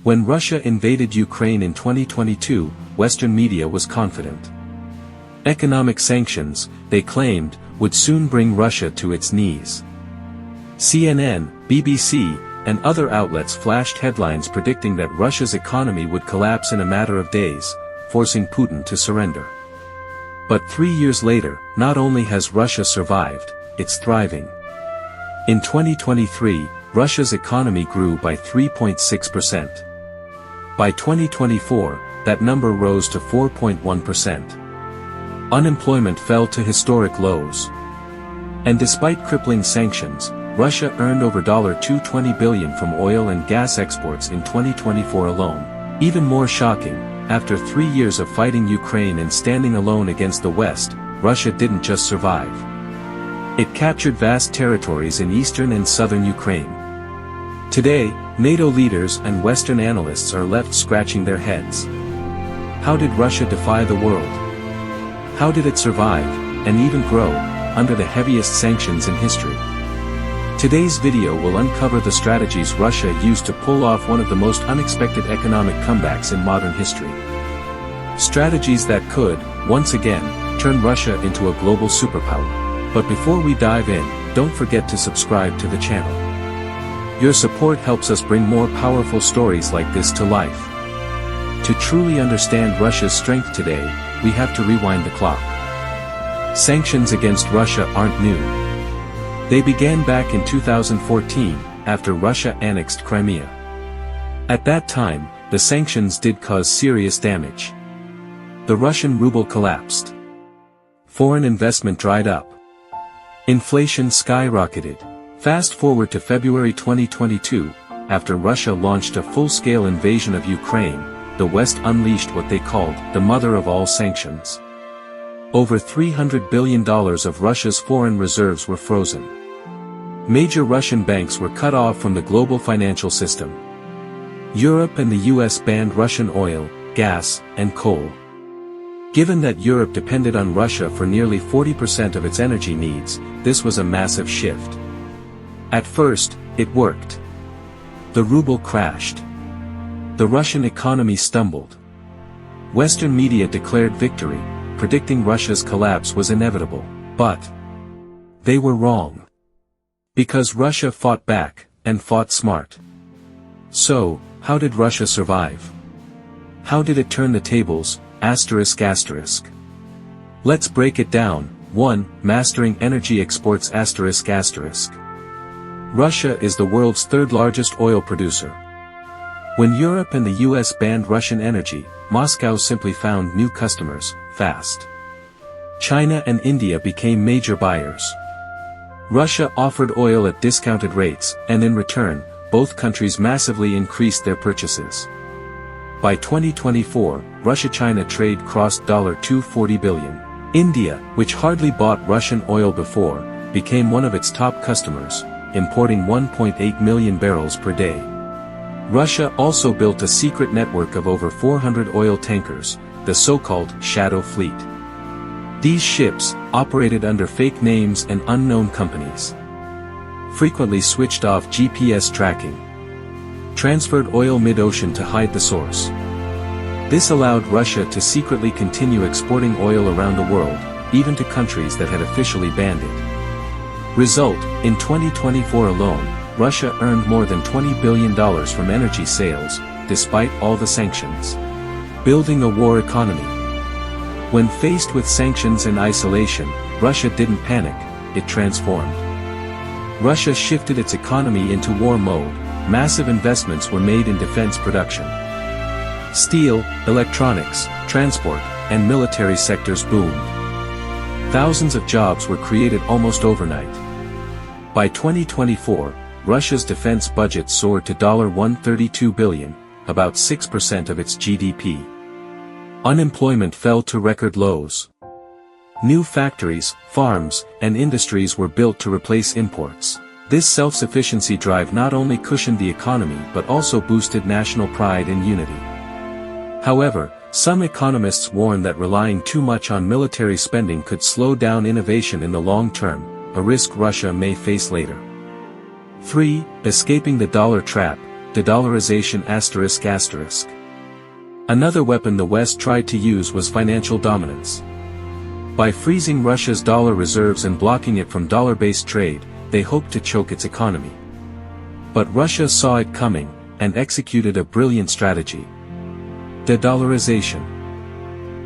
When Russia invaded Ukraine in 2022, Western media was confident. Economic sanctions, they claimed, would soon bring Russia to its knees. CNN, BBC, and other outlets flashed headlines predicting that Russia's economy would collapse in a matter of days, forcing Putin to surrender. But 3 years later, not only has Russia survived, it's thriving. In 2023, Russia's economy grew by 3.6%. By 2024, that number rose to 4.1%. Unemployment fell to historic lows. And despite crippling sanctions, Russia earned over $220 billion from oil and gas exports in 2024 alone. Even more shocking, after 3 years of fighting Ukraine and standing alone against the West, Russia didn't just survive. It captured vast territories in eastern and southern Ukraine. Today, NATO leaders and Western analysts are left scratching their heads. How did Russia defy the world? How did it survive, and even grow, under the heaviest sanctions in history? Today's video will uncover the strategies Russia used to pull off one of the most unexpected economic comebacks in modern history. Strategies that could, once again, turn Russia into a global superpower. But before we dive in, don't forget to subscribe to the channel. Your support helps us bring more powerful stories like this to life. To truly understand Russia's strength today, we have to rewind the clock. Sanctions against Russia aren't new. They began back in 2014, after Russia annexed Crimea. At that time, the sanctions did cause serious damage. The Russian ruble collapsed. Foreign investment dried up. Inflation skyrocketed. Fast forward to February 2022, after Russia launched a full-scale invasion of Ukraine, the West unleashed what they called the mother of all sanctions. Over $300 billion of Russia's foreign reserves were frozen. Major Russian banks were cut off from the global financial system. Europe and the US banned Russian oil, gas, and coal. Given that Europe depended on Russia for nearly 40% of its energy needs, this was a massive shift. At first, it worked. The ruble crashed. The Russian economy stumbled. Western media declared victory, predicting Russia's collapse was inevitable, but they were wrong. Because Russia fought back, and fought smart. So, how did Russia survive? How did it turn the tables, asterisk asterisk? Let's break it down. 1. Mastering energy exports asterisk asterisk. Russia is the world's third largest oil producer. When Europe and the US banned Russian energy, Moscow simply found new customers, fast. China and India became major buyers. Russia offered oil at discounted rates, and in return, both countries massively increased their purchases. By 2024, Russia-China trade crossed $240 billion. India, which hardly bought Russian oil before, became one of its top customers, importing 1.8 million barrels per day. Russia also built a secret network of over 400 oil tankers, the so-called shadow fleet. These ships, operated under fake names and unknown companies, frequently switched off GPS tracking, transferred oil mid-ocean to hide the source. This allowed Russia to secretly continue exporting oil around the world, even to countries that had officially banned it. Result, in 2024 alone, Russia earned more than $20 billion from energy sales, despite all the sanctions. Building a war economy. When faced with sanctions and isolation, Russia didn't panic, it transformed. Russia shifted its economy into war mode. Massive investments were made in defense production. Steel, electronics, transport, and military sectors boomed. Thousands of jobs were created almost overnight. By 2024, Russia's defense budget soared to $132 billion, about 6% of its GDP. Unemployment fell to record lows. New factories, farms, and industries were built to replace imports. This self-sufficiency drive not only cushioned the economy but also boosted national pride and unity. However, some economists warn that relying too much on military spending could slow down innovation in the long term, a risk Russia may face later. 3. Escaping the dollar trap. de-dollarization ***. Another weapon the West tried to use was financial dominance. By freezing Russia's dollar reserves and blocking it from dollar-based trade, they hoped to choke its economy. But Russia saw it coming, and executed a brilliant strategy. De-dollarization.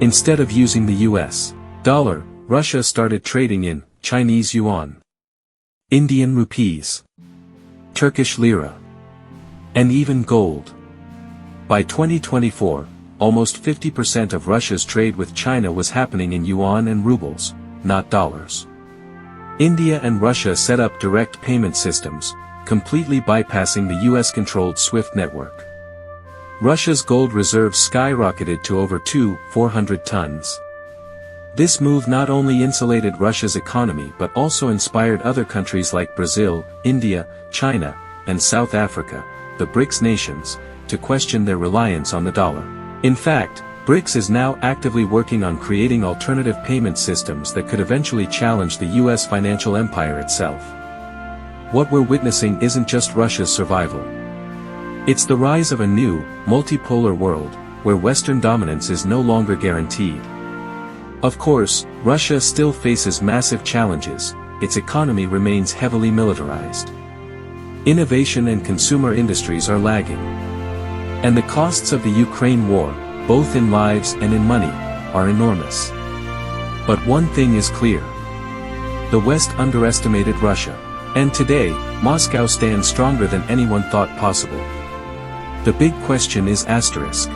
Instead of using the US dollar, Russia started trading in Chinese yuan, Indian rupees, Turkish lira, and even gold. By 2024, almost 50% of Russia's trade with China was happening in yuan and rubles, not dollars. India and Russia set up direct payment systems, completely bypassing the US-controlled SWIFT network. Russia's gold reserves skyrocketed to over 400 tons. This move not only insulated Russia's economy but also inspired other countries like Brazil, India, China, and South Africa, the BRICS nations, to question their reliance on the dollar. In fact, BRICS is now actively working on creating alternative payment systems that could eventually challenge the US financial empire itself. What we're witnessing isn't just Russia's survival. It's the rise of a new, multipolar world, where Western dominance is no longer guaranteed. Of course, Russia still faces massive challenges. Its economy remains heavily militarized. Innovation and consumer industries are lagging. And the costs of the Ukraine war, both in lives and in money, are enormous. But one thing is clear. The West underestimated Russia. And today, Moscow stands stronger than anyone thought possible. The big question is asterisk.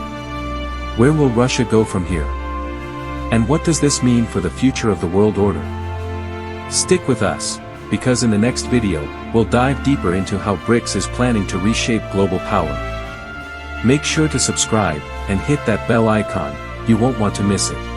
Where will Russia go from here? And what does this mean for the future of the world order? Stick with us, because in the next video, we'll dive deeper into how BRICS is planning to reshape global power. Make sure to subscribe, and hit that bell icon, you won't want to miss it.